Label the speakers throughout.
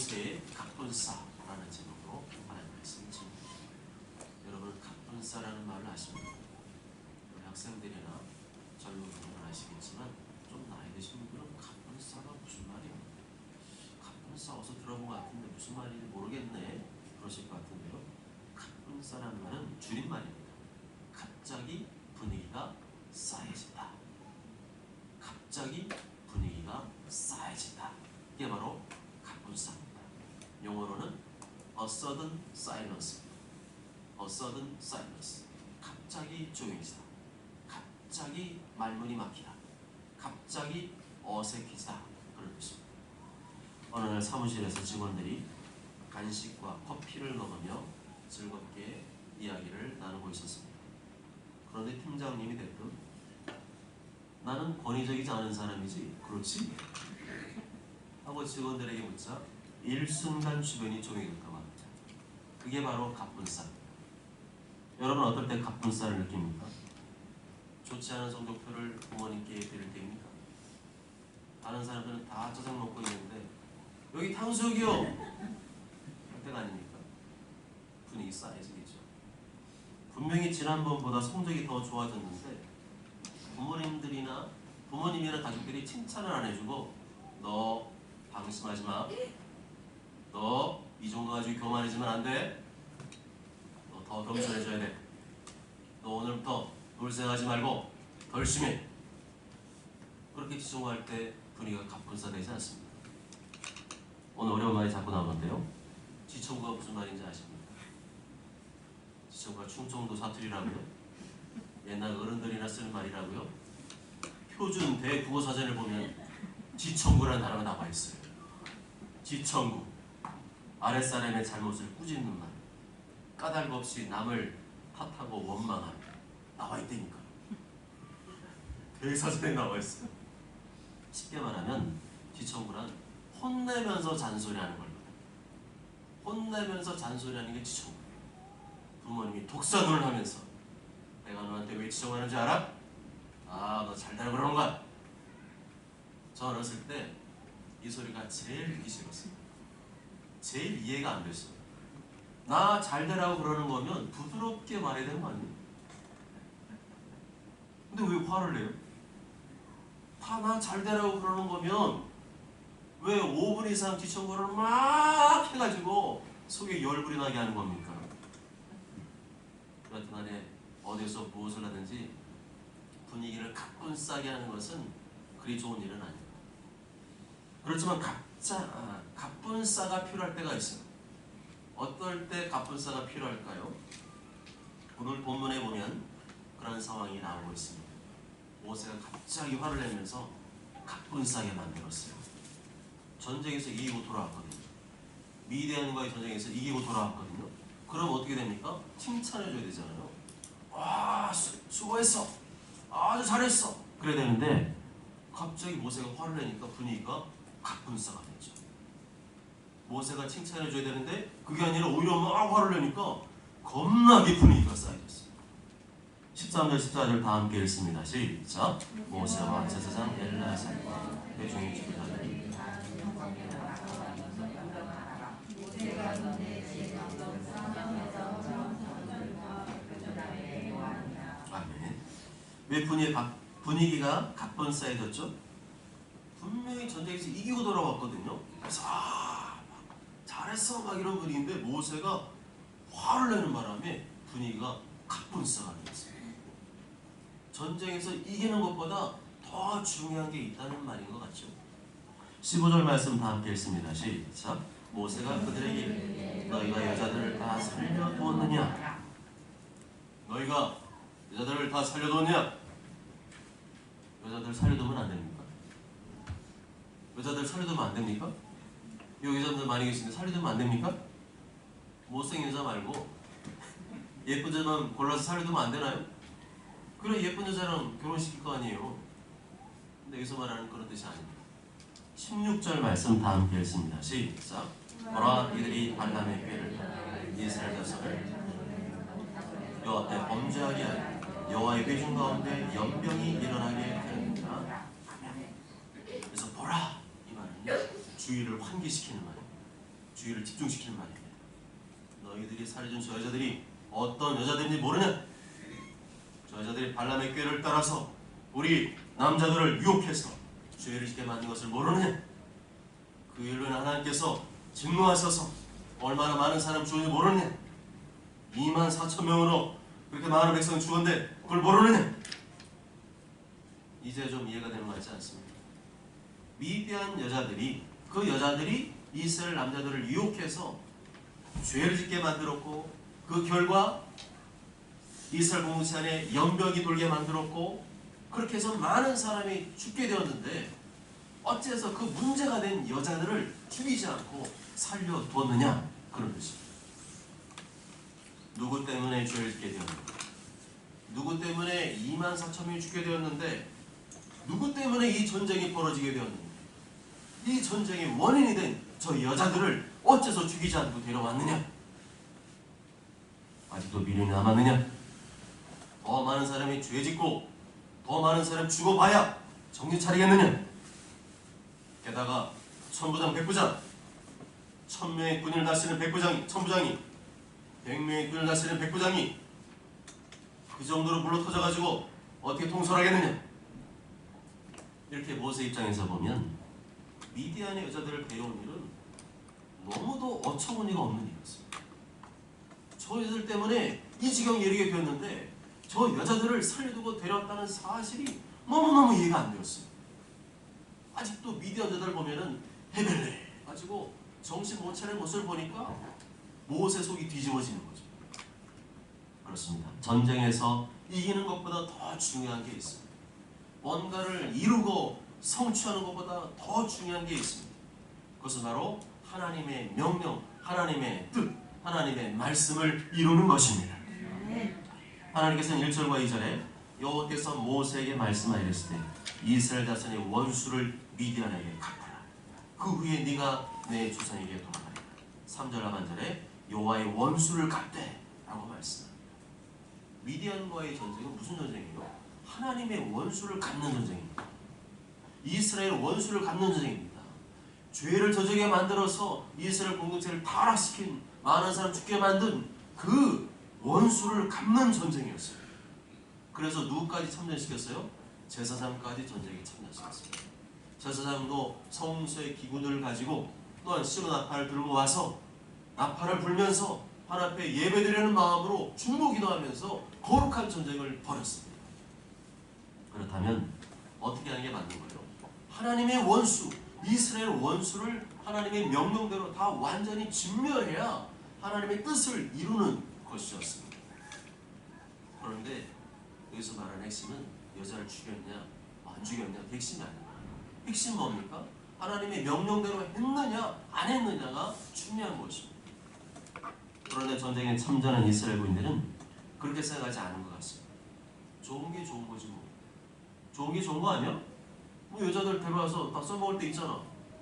Speaker 1: 모세의 갑분싸라는 제목으로 하나님 말씀을 드립니다. 여러분 갑분싸라는 말을 아십니까? 우리 학생들이나 젊은 분들은 아시겠지만 좀 나이 드신 분들은 갑분싸가 무슨 말이야? 갑분싸 어디서 들어본 것 같은데 무슨 말인지 모르겠네 그러실 것 같은데요. 갑분싸라는 말은 줄임말입니다. 갑자기 분위기가 싸해진다. 갑자기 분위기가 싸해진다. 이게 바로 갑분싸입니다. 영어로는 a sudden silence. a sudden silence. 갑자기 조용해지다. 갑자기 말문이 막히다. 갑자기 어색해지다. 그런 뜻입니다. 어느 날 사무실에서 직원들이 간식과 커피를 먹으며 즐겁게 이야기를 나누고 있었습니다. 그런데 팀장님이 대뜸 나는 권위적이지 않은 사람이지 그렇지? 하고 직원들에게 묻자 일순간 주변이 조용해졌다고 합니다. 그게 바로 갑분싸. 여러분 어떨 때 갑분싸를 느낍니까? 좋지 않은 성적표를 부모님께 드릴 때입니까? 다른 사람들은 다 짜장 먹고 있는데 여기 탕수육이요! 할 때가 아닙니까? 분위기 싸해지겠죠. 분명히 지난번보다 성적이 더 좋아졌는데 부모님이나 가족들이 칭찬을 안 해주고 너 방심하지 마. 너 이 정도 가지고 교만해지면 안 돼. 너 더 겸손해져야 돼. 너 오늘부터 돌쇠하지 말고 더 열심히 해. 그렇게 지정할 때 분위기가 갑분싸되지 않습니다. 오늘 어려운 말이 자꾸 나오는데요. 지청구가 무슨 말인지 아십니까? 지청구가 충청도 사투리라고요. 옛날 어른들이나 쓰는 말이라고요. 표준 대국어사전을 보면 지청구라는 단어가 나와 있어요. 지청구. 아랫사람의 잘못을 꾸짖는 말. 까닭 없이 남을 탓하고 원망함. 나와 있다니까. 대사전에 나와 있어요. 쉽게 말하면 지청구란 혼내면서 잔소리하는 겁니다. 혼내면서 잔소리하는 게 지청구예요. 부모님이 독사눈을 하면서 내가 너한테 왜 지청하는지 알아? 아, 너 잘 되라고 그러는 거야. 저 어렸을 때 이 소리가 제일 듣기 싫었어요. 제일 이해가 안 됐어요. 나 잘 되라고 그러는 거면 부드럽게 말해야 되는 거 아니에요? 근데 왜 화를 내요? 다 나 잘 되라고 그러는 거면 왜 5분 이상 지청구를 막 해가지고 속에 열불이 나게 하는 겁니까? 여튼간에 어디서 무엇을 하든지 분위기를 갑분싸게 하는 것은 그리 좋은 일은 아닙니다. 그렇지만 갑분싸가 필요할 때가 있어요. 어떨 때 갑분싸가 필요할까요? 오늘 본문에 보면 그런 상황이 나오고 있습니다. 모세가 갑자기 화를 내면서 갑분싸게 만들었어요. 전쟁에서 이기고 돌아왔거든요. 미디안과의 전쟁에서 이기고 돌아왔거든요. 그럼 어떻게 됩니까? 칭찬해줘야 되잖아요. 와, 수고했어. 아주 잘했어. 그래야 되는데 갑자기 모세가 화를 내니까 분위기가 갑분싸가 됐죠. 모세가 칭찬해줘야 되는데 그게 아니라 오히려 막 화를 내니까 겁나게 분위기가 쌓여졌어요. 13절 14절 다 함께 읽습니다. 시작. 모세와 제사장 엘라살과 회중의 지도자들이 아멘. 왜 분위기가 갑분싸해졌죠? 분명히 전쟁에서 이기고 돌아왔거든요. 그래서 잘했어 막 이런 분위기인데 모세가 화를 내는 바람에 분위기가 갑분싸가 되었어요. 전쟁에서 이기는 것보다 더 중요한 게 있다는 말인 것 같죠. 15절 말씀 다 함께 읽습니다. 시작. 모세가 그들에게 이르되 너희가 여자들을 다 살려두었느냐? 너희가 여자들을 다 살려두었냐? 여자들 살려두면 안 됩니까? 여자들 살려두면 안 됩니까? 여기 여자분들 많이 계시는데 살려두면 안 됩니까? 못생긴 여자 말고 예쁜 여자만 골라서 살려두면 안 되나요? 그래 예쁜 여자랑 결혼시킬 거 아니에요. 근데 여기서 말하는 그런 뜻이 아닙니다. 16절 말씀 다 함께 읽습니다. 시작. 보라 이들이 발람의 꾀를 따라 이스라엘 자손을 여호와 앞에 범죄하게 하여 여호와의 회중 가운데 연병이 일어나게 하였느니라. 그래서 보라 이 말은 주의를 환기시키는 말이에요. 주의를 집중시키는 말입니다. 너희들이 살해준 저 여자들이 어떤 여자들인지 모르냐? 저 여자들이 발람의 꾀를 따라서 우리 남자들을 유혹해서 죄를 짓게 만든 것을 모르느냐? 그 일로 하나님께서 증거하셔서 얼마나 많은 사람 죽었는지 모르느냐? 24,000명으로 그렇게 많은 백성 죽었는데 그걸 모르느냐? 이제 좀 이해가 되는 것 같지 않습니까? 미디안 여자들이 그 여자들이 이스라엘 남자들을 유혹해서 죄를 짓게 만들었고 그 결과 이스라엘 공동체 안에 연병이 돌게 만들었고 그렇게 해서 많은 사람이 죽게 되었는데 어째서 그 문제가 된 여자들을 죽이지 않고 살려두었느냐? 그런 것입니다. 누구 때문에 죄를 짓게 되었는가? 누구 때문에 24,000명이 죽게 되었는데 누구 때문에 이 전쟁이 벌어지게 되었는가? 이 전쟁의 원인이 된 저 여자들을 어째서 죽이지 않고 데려왔느냐? 아직도 미련이 남았느냐? 더 많은 사람이 죄짓고 더 많은 사람이 죽어봐야 정신 차리겠느냐? 게다가 천부장, 백부장, 1000명의 군인을 다스리는 천부장이 100명의 군인을 다스리는 백부장이 그 정도로 물러터져가지고 어떻게 통솔하겠느냐? 이렇게 모세 입장에서 보면 미디안의 여자들을 데려온 일은 너무도 어처구니가 없는 일이었습니다. 저 여자들 때문에 이 지경에 이르게 되었는데 저 여자들을 살려두고 데려왔다는 사실이 너무너무 이해가 안 되었어요. 아직도 미디안 여자들 보면은 헤벨레 가지고 정신 못 차리는 모습을 보니까 모세 속이 뒤집어지는 거죠. 그렇습니다. 전쟁에서 이기는 것보다 더 중요한 게 있습니다. 뭔가를 이루고 성취하는 것보다 더 중요한 게 있습니다. 그것은 바로 하나님의 명령, 하나님의 뜻, 하나님의 말씀을 이루는 것입니다. 하나님께서는 1절과 2절에 여호와께서 모세에게 말씀하였을 때 이스라엘 자손의 원수를 미디안에게 갚아라. 그 후에 네가 내 조상에게 돌아가리라. 3절 하반절에 여호와의 원수를 갚되 라고 말씀합니다. 미디안과의 전쟁은 무슨 전쟁이에요? 하나님의 원수를 갚는 전쟁입니다. 이스라엘 원수를 갚는 전쟁입니다. 죄를 저지르게 만들어서 이스라엘 공동체를 타락시킨 많은 사람 죽게 만든 그 원수를 갚는 전쟁이었어요. 그래서 누구까지 참전시켰어요? 제사장까지 전쟁에 참전시켰습니다. 제사장도 성소의 기구들을 가지고 또한 시로 나팔을 들고 와서 나팔을 불면서 하나님 앞에 예배드리는 마음으로 중보기도하면서 거룩한 전쟁을 벌였습니다. 그렇다면 어떻게 하는 게 맞는 거예요? 하나님의 원수, 이스라엘 원수를 하나님의 명령대로 다 완전히 진멸해야 하나님의 뜻을 이루는 것이었습니다. 그런데 여기서 말하는 핵심은 여자를 죽였냐 안 죽였냐 핵심이 아닙니다. 핵심은 뭡니까? 하나님의 명령대로 했느냐 안 했느냐가 중요한 것입니다. 그런데 전쟁에 참전한 이스라엘 군인들은 그렇게 생각하지 않은 것 같습니다. 좋은 게 좋은 거지 뭐. 좋은 게 좋은 거 아니야? 뭐 여자들 데려와서 다 써먹을 때 있잖아.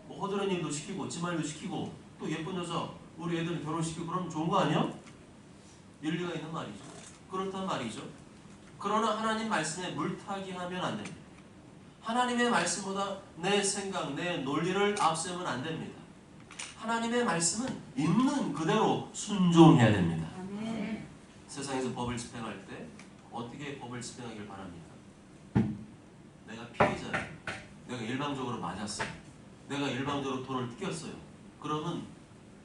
Speaker 1: 뭐 허드렛 일도 시키고 집안일도 시키고 또 예쁜 여자 우리 애들 결혼시키고 그러면 좋은 거 아니야? 일리가 있는 말이죠. 그렇단 말이죠. 그러나 하나님 말씀에 물타기 하면 안 됩니다. 하나님의 말씀보다 내 생각, 내 논리를 앞세우면 안 됩니다. 하나님의 말씀은 있는 그대로 순종해야 됩니다. 세상에서 법을 집행할 때 어떻게 법을 집행하길 바랍니까? 내가 피해자야. 내가 일방적으로 맞았어요. 내가 일방적으로 돈을 뜯겼어요. 그러면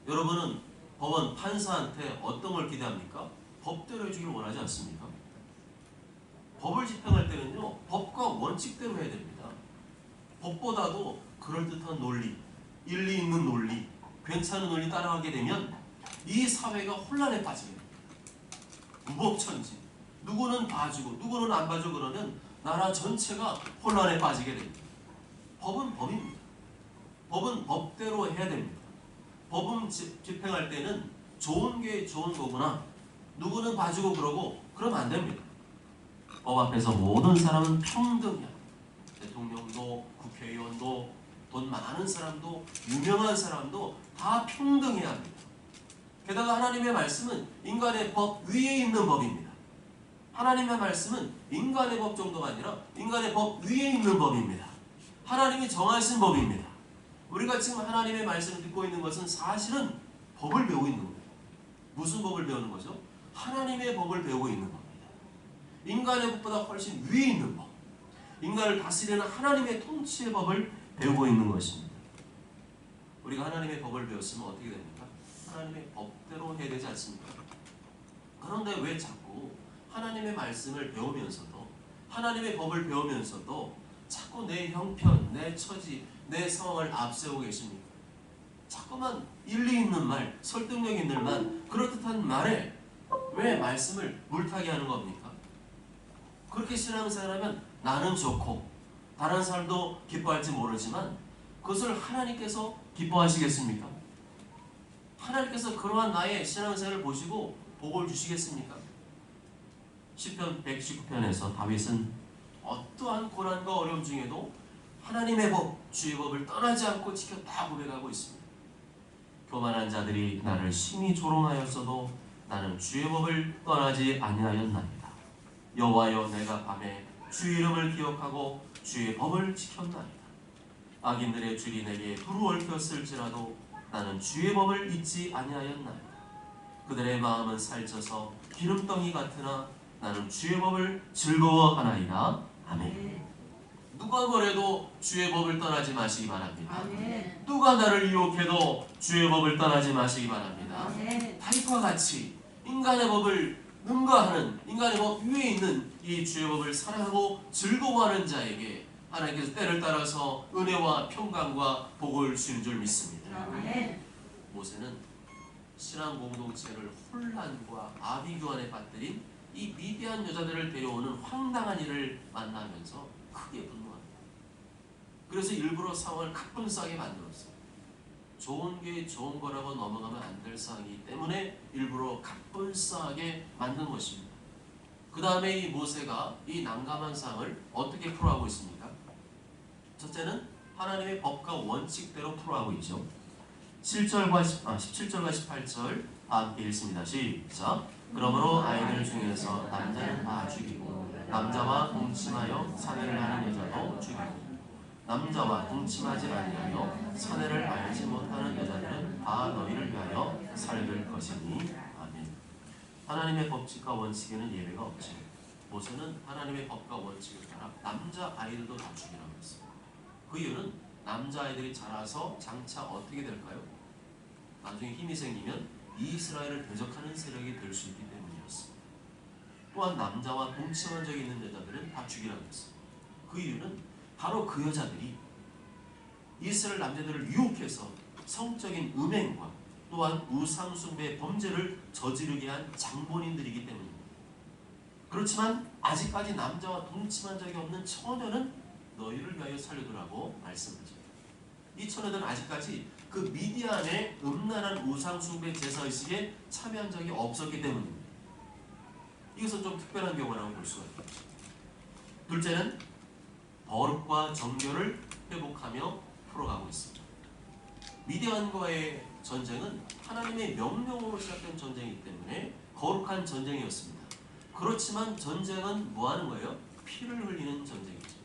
Speaker 1: 여러분은 법원 판사한테 어떤 걸 기대합니까? 법대로 해주길 원하지 않습니까? 법을 집행할 때는요, 법과 원칙대로 해야 됩니다. 법보다도 그럴듯한 논리, 일리 있는 논리, 괜찮은 논리 따라가게 되면 이 사회가 혼란에 빠지게 됩니다. 무법천지. 누구는 봐주고 누구는 안 봐주고 그러면 나라 전체가 혼란에 빠지게 됩니다. 법은 법입니다. 법은 법대로 해야 됩니다. 법은 집행할 때는 좋은 게 좋은 거구나. 누구는 봐주고 그러고 그러면 안 됩니다. 법 앞에서 모든 사람은 평등이야. 대통령도 국회의원도 돈 많은 사람도 유명한 사람도 다 평등해야 합니다. 게다가 하나님의 말씀은 인간의 법 위에 있는 법입니다. 하나님의 말씀은 인간의 법 정도가 아니라 인간의 법 위에 있는 법입니다. 하나님이 정하신 법입니다. 우리가 지금 하나님의 말씀을 듣고 있는 것은 사실은 법을 배우고 있는 거예요. 무슨 법을 배우는 거죠? 하나님의 법을 배우고 있는 겁니다. 인간의 법보다 훨씬 위에 있는 법, 인간을 다스리는 하나님의 통치의 법을 배우고 있는 것입니다. 우리가 하나님의 법을 배웠으면 어떻게 됩니까? 하나님의 법대로 해야 되지 않습니까? 그런데 왜 자꾸 하나님의 말씀을 배우면서도, 하나님의 법을 배우면서도 자꾸 내 형편, 내 처지, 내 상황을 앞세우고 계십니까? 자꾸만 일리 있는 말, 설득력 있는 말, 그럴듯한 말에 왜 말씀을 물타기 하는 겁니까? 그렇게 신앙생활하면 나는 좋고 다른 사람도 기뻐할지 모르지만 그것을 하나님께서 기뻐하시겠습니까? 하나님께서 그러한 나의 신앙생활을 보시고 복을 주시겠습니까? 시편 119편에서 다윗은 어떠한 고난과 어려움 중에도 하나님의 법, 주의 법을 떠나지 않고 지켰다 고백하고 있습니다. 교만한 자들이 나를 심히 조롱하였어도 나는 주의 법을 떠나지 아니하였나이다. 여호와여, 내가 밤에 주의 이름을 기억하고 주의 법을 지켰나이다. 악인들의 줄이 내게 두루 얽혔을지라도 나는 주의 법을 잊지 아니하였나이다. 그들의 마음은 살쪄서 기름덩이 같으나 나는 주의 법을 즐거워하나이다. 아멘. 누가 뭐래도 주의 법을 떠나지 마시기 바랍니다. 아멘. 누가 나를 유혹해도 주의 법을 떠나지 마시기 바랍니다. 다윗과 같이 인간의 법을 능가하는, 인간의 법 위에 있는 이 주의 법을 사랑하고 즐거워하는 자에게 하나님께서 때를 따라서 은혜와 평강과 복을 주신 줄 믿습니다. 아멘. 모세는 신앙 공동체를 혼란과 아비규환에 빠뜨린 이 미디안 여자들을 데려오는 황당한 일을 만나면서 크게 분노합니다. 그래서 일부러 상황을 가뿐싸게 만들었어요. 좋은 게 좋은 거라고 넘어가면 안 될 상황이기 때문에 일부러 가뿐싸게 만든 것입니다. 그 다음에 이 모세가 이 난감한 상황을 어떻게 풀어가고 있습니까? 첫째는 하나님의 법과 원칙대로 풀어가고 있죠. 17절과 18절 함께 읽습니다. 시작. 그러므로 아이들 중에서 남자는 다 죽이고 남자와 동침하여 사내를 하는 여자도 죽이고 남자와 동침하지 아니하여 사내를 알지 못하는 여자들은 다 너희를 위하여 살릴 것이니. 아멘. 하나님의 법칙과 원칙에는 예외가 없죠. 모세는 하나님의 법과 원칙을 따라 남자 아이들도 다 죽이라고 했습니다. 그 이유는 남자 아이들이 자라서 장차 어떻게 될까요? 나중에 힘이 생기면 이스라엘을 대적하는 세력이 될 수 있기 때문이었습니다. 또한 남자와 동침한 적이 있는 여자들은 다 죽이라고 했습니다. 그 이유는 바로 그 여자들이 이스라엘 남자들을 유혹해서 성적인 음행과 또한 우상숭배 범죄를 저지르게 한 장본인들이기 때문입니다. 그렇지만 아직까지 남자와 동침한 적이 없는 처녀는 너희를 위하여 살려두라고 말씀하죠. 이 처녀들은 아직까지 그 미디안의 음란한 우상숭배 제사의식에 참여한 적이 없었기 때문입니다. 이것은 좀 특별한 경우라고 볼 수가 있겠죠. 둘째는 거룩과 정결을 회복하며 풀어가고 있습니다. 미디안과의 전쟁은 하나님의 명령으로 시작된 전쟁이기 때문에 거룩한 전쟁이었습니다. 그렇지만 전쟁은 뭐 하는 거예요? 피를 흘리는 전쟁이죠.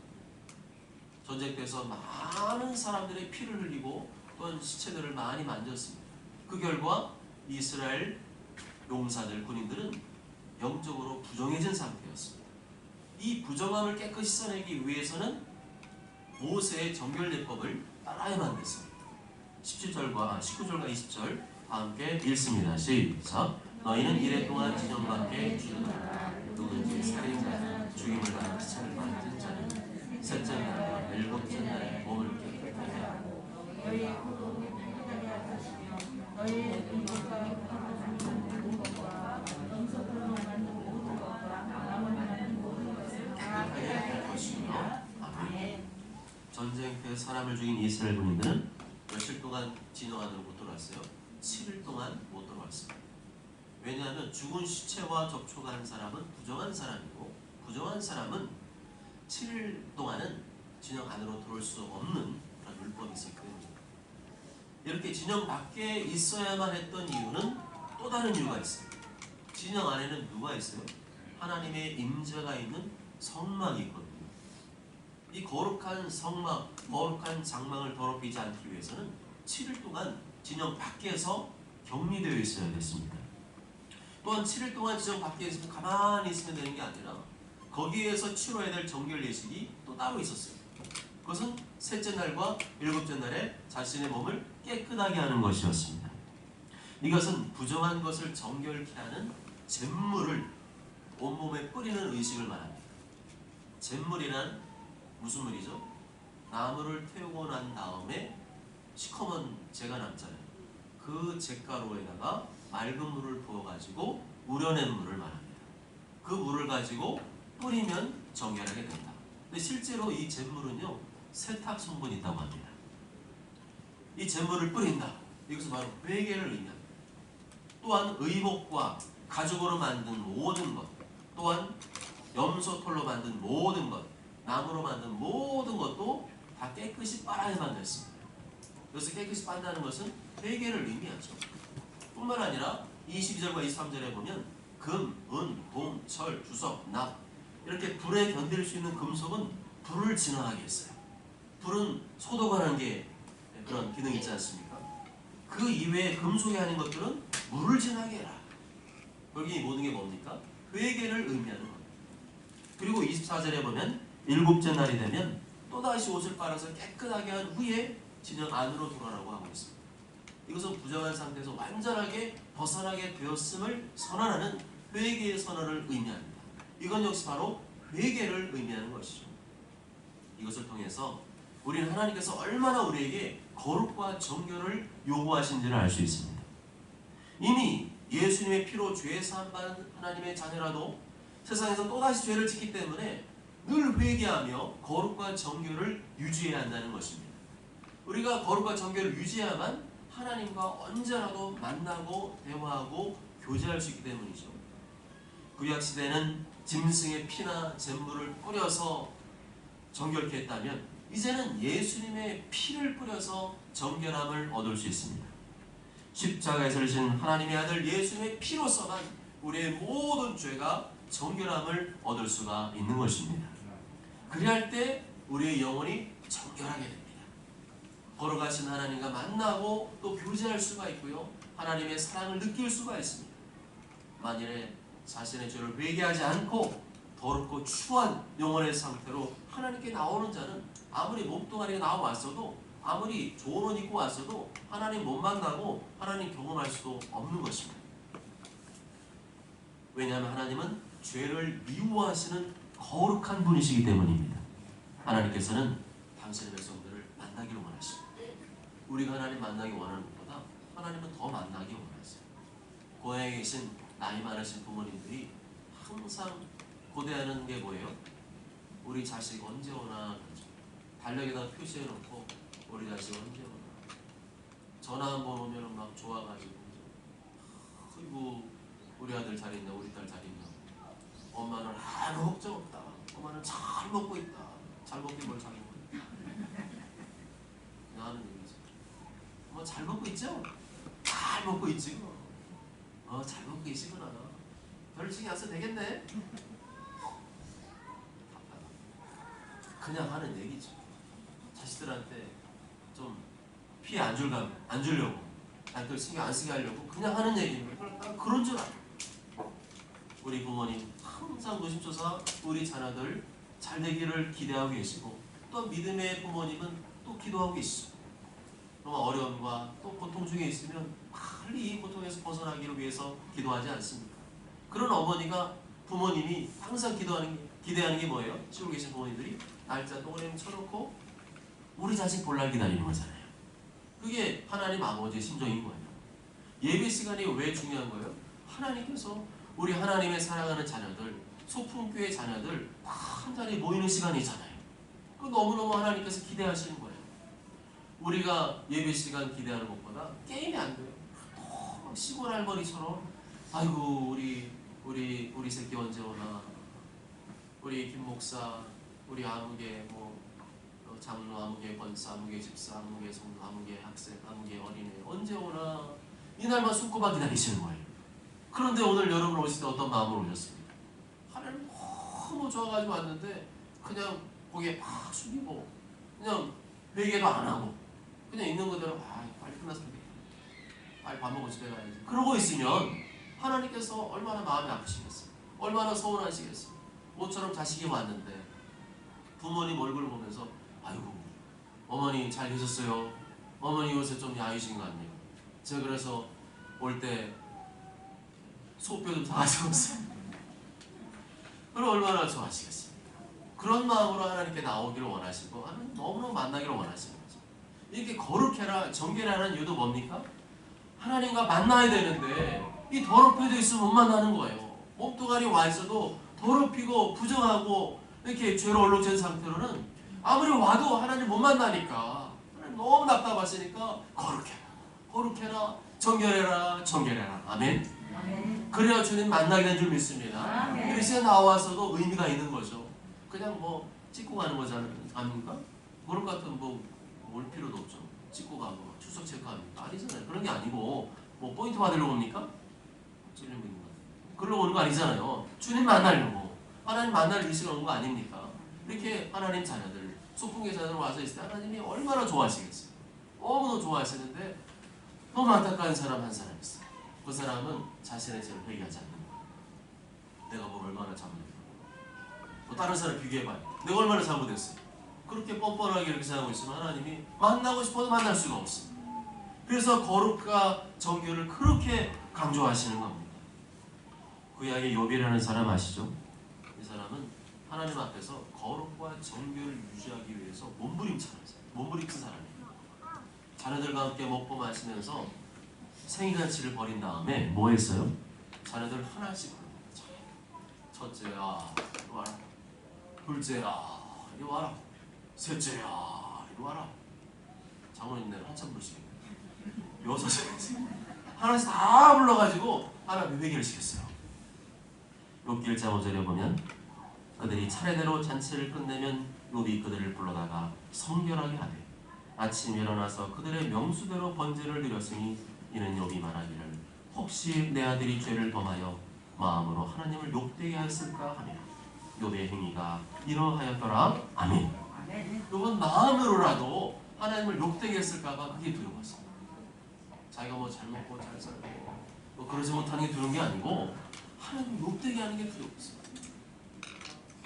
Speaker 1: 전쟁터에서 많은 사람들의 피를 흘리고 또한 시체들을 많이 만졌습니다. 그 결과 이스라엘 용사들, 군인들은 영적으로 부정해진 상태였습니다. 이 부정함을 깨끗이 써내기 위해서는 모세의 정결례법을 따라야만 됐습니다. 19절과 20절 함께 읽습니다. 시작. 너희는 이래 동안 지정 밖에 주는 누구든지 살인자, 죽임을 당한 시체를 만진 자는 셋째 날과 일곱째 날에 몸을 깨끗하게 하고 너희의 구독을 깨끗하게 하시며 너희의 근거가 하는 것과 음속으로 만든 모든 것과 나무를 만든 모든 것을 깨끗하게 할 것이며. 아멘. 전쟁터에 사람을 죽인 이스라엘 군인들은 며칠 동안 진영 안으로 못 들어왔어요. 7일 동안 못 들어왔습니다. 왜냐하면 죽은 시체와 접촉한 사람은 부정한 사람이고 부정한 사람은 7일 동안은 진영 안으로 들어올 수 없는 그런 율법이 있었기 때문입니다. 이렇게 진영 밖에 있어야만 했던 이유는 또 다른 이유가 있습니다. 진영 안에는 누가 있어요? 하나님의 임재가 있는 성막이 있거든요. 이 거룩한 성막, 거룩한 장막을 더럽히지 않기 위해서는 7일 동안 진영 밖에서 격리되어 있어야 됐습니다. 또한 7일 동안 지정 밖에 있으면 가만히 있으면 되는 게 아니라 거기에서 치러야 될 정결 예식이 또 따로 있었어요. 그것은 셋째 날과 일곱째 날에 자신의 몸을 깨끗하게 하는 것이었습니다. 이것은 부정한 것을 정결케 하는 잿물을 온몸에 뿌리는 의식을 말합니다. 잿물이란 무슨 물이죠? 나무를 태우고 난 다음에 시커먼 재가 남잖아요. 그 잿가루에다가 맑은 물을 부어가지고 우려낸 물을 말합니다. 그 물을 가지고 뿌리면 정결하게 된다. 근데 실제로 이 잿물은요, 세탁 성분이 있다고 합니다. 이 잿물을 뿌린다. 이것은 바로 회개를 의미합니다. 또한 의복과 가죽으로 만든 모든 것, 또한 염소털로 만든 모든 것, 나무로 만든 모든 것도 다 깨끗이 빨아야만 됐습니다. 그래서 깨끗이 빤다는 것은 회개를 의미하죠. 뿐만 아니라 22절과 23절에 보면 금, 은, 동, 철, 주석, 납 이렇게 불에 견딜 수 있는 금속은 불을 진화하게 했어요. 불은 소독하는 게 그런 기능이 있지 않습니까? 그 이외에 금속이 아닌 것들은 물을 진하게 해라. 여기 모든 게 뭡니까? 회개를 의미하는 겁니다. 그리고 24절에 보면 일곱째 날이 되면 또다시 옷을 빨아서 깨끗하게 한 후에 진영 안으로 돌아가라고 하고 있습니다. 이것은 부정한 상태에서 완전하게 벗어나게 되었음을 선언하는 회개의 선언을 의미합니다. 이건 역시 바로 회개를 의미하는 것이죠. 이것을 통해서 우리는 하나님께서 얼마나 우리에게 거룩과 정결을 요구하신지를 알 수 있습니다. 이미 예수님의 피로 죄 사함 받은 하나님의 자녀라도 세상에서 또다시 죄를 짓기 때문에 늘 회개하며 거룩과 정결을 유지해야 한다는 것입니다. 우리가 거룩과 정결을 유지해야만 하나님과 언제라도 만나고 대화하고 교제할 수 있기 때문이죠. 구약시대는 짐승의 피나 잿물을 뿌려서 정결케 했다면 이제는 예수님의 피를 뿌려서 정결함을 얻을 수 있습니다. 십자가에서 흘리신 하나님의 아들 예수님의 피로서만 우리의 모든 죄가 정결함을 얻을 수가 있는 것입니다. 그리할 때 우리의 영혼이 정결하게 됩니다. 걸어가신 하나님과 만나고 또 교제할 수가 있고요. 하나님의 사랑을 느낄 수가 있습니다. 만일에 자신의 죄를 회개하지 않고 더럽고 추한 영혼의 상태로 하나님께 나오는 자는 아무리 몸뚱아리가 나와왔어도 아무리 좋은 옷 입고 왔어도 하나님 못 만나고 하나님 경험할 수도 없는 것입니다. 왜냐하면 하나님은 죄를 미워하시는 거룩한 분이시기 때문입니다. 하나님께서는 당신의 백성들을 만나기를 원하십니다. 우리가 하나님 만나기 원하는 것보다 하나님은 더 만나기 원하세요. 고향에 계신 나이 많으신 부모님들이 항상 고대하는 게 뭐예요? 우리 자식 언제 오나 그러죠. 달력에다 표시해놓고 우리 자식 언제 오나. 전화 한 번 오면 막 좋아가지고 그리고 우리 아들 잘 있나 우리 딸 잘 있나. 엄마는 아무 걱정 없다. 엄마는 잘 먹고 있다. 잘 먹긴 뭘 잘 먹고 있다. 나는 얘기지. 엄마 잘 먹고 있죠? 잘 먹고 있지. 잘 먹고 계시구나. 별 신경 안 써도 되겠네. 그냥 하는 얘기죠. 자식들한테 좀 피해 안 주려고, 별 신경 안 쓰게 하려고 그냥 하는 얘기입니다. 그런 줄 알아요. 우리 부모님 항상 노심초사 우리 자녀들 잘 되기를 기대하고 계시고 또 믿음의 부모님은 또 기도하고 계시죠. 너무 어려움과 또 고통 중에 있으면 빨리 이 고통에서 벗어나기를 위해서 기도하지 않습니까? 그런 어머니가 부모님이 항상 기대하는 게 뭐예요? 시골에 계신 부모님들이 날짜 동그라미 쳐놓고 우리 자식 볼날 기다리는 거잖아요. 그게 하나님 아버지의 심정인 거예요. 예배 시간이 왜 중요한 거예요? 하나님께서 우리 하나님의 사랑하는 자녀들, 소품교회 자녀들 다 한 자리에 모이는 시간이잖아요. 그 너무너무 하나님께서 기대하시는 거예요. 우리가 예배 시간 기대하는 것보다 게임이 안 돼요. 막 시골 할머니처럼 아이고 우리 새끼 언제 오나, 우리 김 목사, 우리 아무개 장로, 아무개 권사, 아무개 집사, 아무개 성도, 아무개 학생, 아무개 어린애 언제 오나 이날만 손꼽아 기다리시는 거예요. 그런데 오늘 여러분 오실 때 어떤 마음으로 오셨습니까? 하나님 너무 좋아가지고 왔는데 그냥 고개 팍 숙이고 그냥 회개도 안 하고 그냥 있는 그대로 빨리 끝났으면 좋겠다. 빨리 밥 먹고 집에 가야지. 그러고 있으면 하나님께서 얼마나 마음이 아프시겠어요. 얼마나 서운하시겠어요. 모처럼 자식이 왔는데 부모님 얼굴을 보면서 아이고 어머니 잘 계셨어요. 어머니 요새 좀 야위신 것 같네요. 제가 그래서 올 때 소뼈 좀 사가지고 왔어요. 그럼 얼마나 좋아하시겠습니까? 그런 마음으로 하나님께 나오기를 원하시고 하나님 너무너무 만나기를 원하시는 거죠. 이렇게 거룩해라 정결하라는 이유도 뭡니까? 하나님과 만나야 되는데 이 더럽혀져 있으면 못 만나는 거예요. 몸뚱아리 와 있어도 더럽히고 부정하고 이렇게 죄로 얼룩진 상태로는 아무리 와도 하나님 못 만나니까 하나님 너무 답답하시니까 거룩해라 정결해라 정결해라. 아멘.
Speaker 2: 아멘.
Speaker 1: 그래야 주님 만나게 된 줄 믿습니다.
Speaker 2: 아멘.
Speaker 1: 그리스도에 나와서도 의미가 있는 거죠. 그냥 뭐 찍고 가는 거잖아요. 아닙니까? 그런 것 같은 올 필요도 없죠. 찍고 가고 출석 체크합니까? 아니잖아요. 그런 게 아니고 뭐 포인트 받으려고 옵니까? 찔리고 있는 거 그러려고 오는 거 아니잖아요. 주님 만나려고 하나님 만날 일시가 오는 거 아닙니까? 이렇게 하나님 자녀들 소풍계 자녀들 와서 있을 때 하나님이 얼마나 좋아하시겠어요. 너무도 좋아하시는데 너무 안타까운 사람 한 사람 있어요. 그 사람은 자신의 죄를 회개하지 않는 거예요. 내가 뭘 얼마나 잘못했고 뭐 다른 사람 비교해봐요. 내가 얼마나 잘못했어요. 그렇게 뻔뻔하게 이렇게 생각하고 있으면 하나님이 만나고 싶어도 만날 수가 없습니다. 그래서 거룩과 정결을 그렇게 강조하시는 겁니다. 그 이야기 욥이라는 사람 아시죠? 이 사람은 하나님 앞에서 거룩과 정결을 유지하기 위해서 몸부림친 사람이에요. 자녀들과 함께 먹고 마시면서 생일잔치를 벌인 다음에 뭐 했어요? 자녀들 하나씩 부릅니다. 첫째야 이리 와라. 둘째야 이리 와라. 셋째야 이리 와라. 장모님네는 한참 부르시겠네요. 여섯째 하나씩 다 불러가지고 하나님 회개를 시켰어요. 욥기 1장 5절에 보면 그들이 차례대로 잔치를 끝내면 욥이 그들을 불러다가 성결하게 하되 아침 일어나서 그들의 명수대로 번제를 드렸으니 이는 욥이 말하기를 혹시 내 아들이 죄를 범하여 마음으로 하나님을 욕되게 하였을까 하며 욥의 행위가 이러하였더라. 아멘. 욥은 마음으로라도 하나님을 욕되게 했을까봐 그게 두려웠어요. 자기가 뭐 잘 먹고 잘 살고 뭐 그러지 못하는 게 두려운 게 아니고 하나님을 욕되게 하는 게 두려웠어요.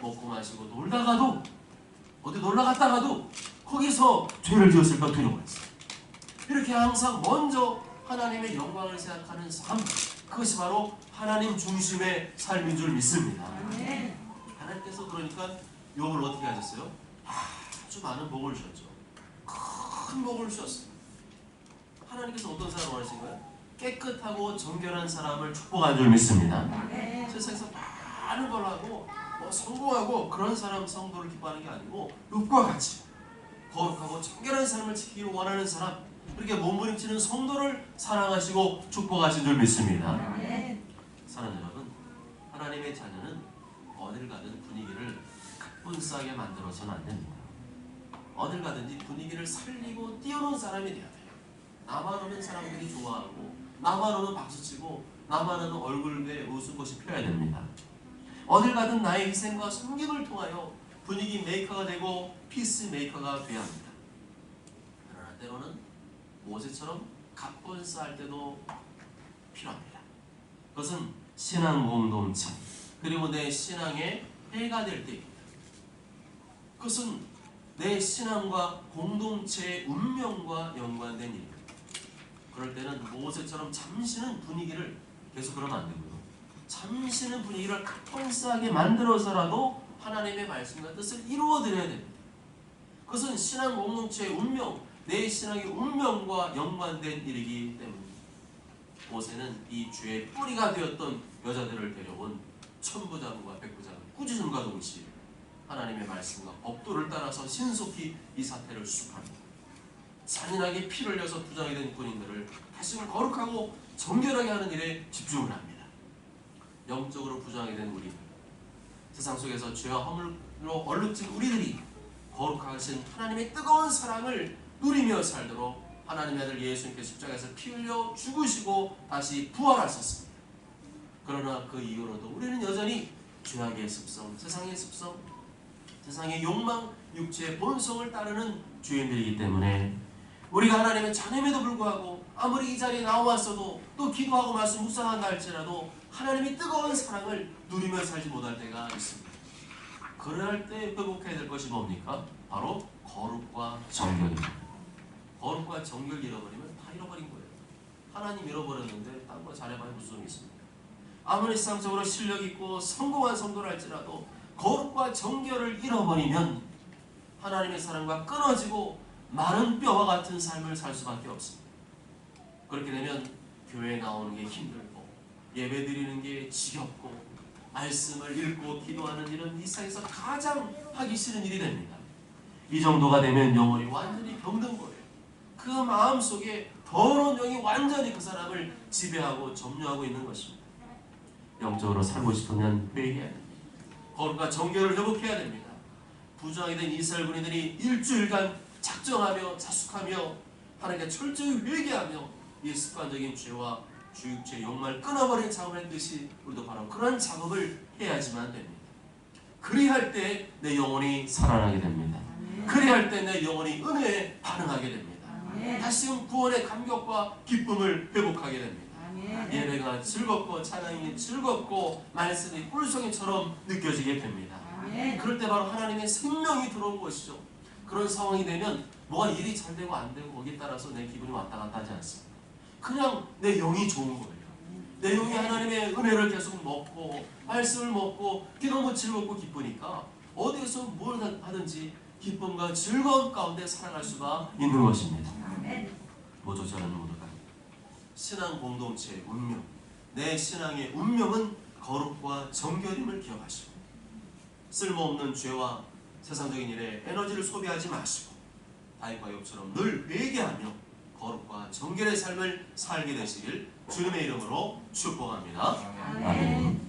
Speaker 1: 먹고 마시고 놀다가도 어디 놀러 갔다가도 거기서 죄를 지었을까 두려워했어요. 이렇게 항상 먼저 하나님의 영광을 생각하는 삶, 그것이 바로 하나님 중심의 삶인 줄 믿습니다. 하나님께서 그러니까 욥을 어떻게 하셨어요? 아주 많은 복을 주셨죠. 큰 복을 주셨어요. 하나님께서 어떤 사람을 원하신 거예요? 깨끗하고 정결한 사람을 축복한 줄 믿습니다. 세상에서 많은 걸 하고 뭐 성공하고 그런 사람 성도를 기뻐하는 게 아니고 욥과 같이 거룩하고 정결한 삶을 지키기를 원하는 사람, 그렇게 몸부림치는 성도를 사랑하시고 축복하신 줄 믿습니다. 사랑하는 여러분, 하나님의 자녀는 어딜 가든 분위기를 가뿐싸게 만들어서는 안 됩니다. 어딜 가든지 분위기를 살리고 띄워놓은 사람이 돼야 돼요. 나만 오는 사람들이 좋아하고 나만 오는 박수치고 나만 오는 얼굴에 웃음꽃이 펴야 됩니다. 어딜 가든 나의 희생과 섬김을 통하여 분위기 메이커가 되고 피스 메이커가 돼야 합니다. 그러나 때로는 모세처럼 가뿐싸할 때도 필요합니다. 그것은 신앙 공동체 그리고 내 신앙의 해가 될 때입니다. 그것은 내 신앙과 공동체의 운명과 연관된 일입니다. 그럴 때는 모세처럼 잠시는 분위기를 계속 그러면 안 되고요. 잠시는 분위기를 가뿐싸게 만들어서라도 하나님의 말씀과 뜻을 이루어드려야 됩니다. 그것은 신앙 공동체의 운명, 내 신앙의 운명과 연관된 일이기 때문입니다. 모세는 이 죄의 뿌리가 되었던 여자들을 데려온 천부장과 백부장을 꾸짖음과 동시에 하나님의 말씀과 법도를 따라서 신속히 이 사태를 수습합니다. 잔인하게 피를 흘려서 부장이 된 군인들을 다시금 거룩하고 정결하게 하는 일에 집중을 합니다. 영적으로 부정하게 된 우리들, 세상 속에서 죄와 허물로 얼룩진 우리들이 거룩하신 하나님의 뜨거운 사랑을 누리며 살도록 하나님의 아들 예수님께서 십자가에서 피 흘려 죽으시고 다시 부활하셨습니다. 그러나 그 이후로도 우리는 여전히 죄악의 습성, 세상의 습성, 세상의 욕망, 육체의 본성을 따르는 죄인들이기 때문에 우리가 하나님의 자녀임에도 불구하고 아무리 이 자리에 나왔어도 또 기도하고 말씀 묵상한다 할지라도 하나님의 뜨거운 사랑을 누리며 살지 못할 때가 있습니다. 그럴 때 회복해야 될 것이 뭡니까? 바로 거룩과 정결입니다. 거룩과 정결 잃어버리면 다 잃어버린 거예요. 하나님 잃어버렸는데 딴 거 잘해봐야 무슨 소용이 있습니까? 아무리 세상적으로 실력 있고 성공한 성도를 할지라도 거룩과 정결을 잃어버리면 하나님의 사랑과 끊어지고 마른 뼈와 같은 삶을 살 수밖에 없습니다. 그렇게 되면 교회에 나오는 게 힘들고 예배 드리는 게 지겹고 말씀을 읽고 기도하는 일은 이 세상에서 가장 하기 싫은 일이 됩니다. 이 정도가 되면 영혼이 완전히 병든 거예요. 그 마음속에 더러운 영이 완전히 그 사람을 지배하고 점유하고 있는 것입니다. 영적으로 살고 싶으면 회개해야 됩니다. 거룩과 정결을 회복해야 됩니다. 부정하게 된 이스라엘 군인들이 일주일간 작정하며 자숙하며 하나님께 철저히 회개하며 이 습관적인 죄와 주육죄 욕망을 끊어버리는 작업을 했듯이 우리도 바로 그런 작업을 해야지만 됩니다. 그리할 때 내 영혼이 살아나게 됩니다. 그리할 때 내 영혼이 은혜에 반응하게 됩니다. 다시금 구원의 감격과 기쁨을 회복하게 됩니다. 예배가 즐겁고 찬양이 즐겁고 말씀이 꿀송이처럼 느껴지게 됩니다. 그럴 때 바로 하나님의 생명이 들어온 것이죠. 그런 상황이 되면 뭐가 일이 잘 되고 안 되고 거기에 따라서 내 기분이 왔다 갔다 하지 않습니다. 그냥 내 영이 좋은 거예요. 내 영이 하나님의 은혜를 계속 먹고 말씀을 먹고 기도하면 즐겁고 기쁘니까 어디에서 뭘 하든지 기쁨과 즐거움 가운데 살아갈 수가 있는 것입니다. 모두 저는 모두가 신앙 공동체의 운명, 내 신앙의 운명은 거룩과 정결임을 기억하시고 쓸모없는 죄와 세상적인 일에 에너지를 소비하지 마시고 다윗과 욥처럼 늘 회개하며 거룩과 정결의 삶을 살게 되시길 주님의 이름으로 축복합니다. 아멘.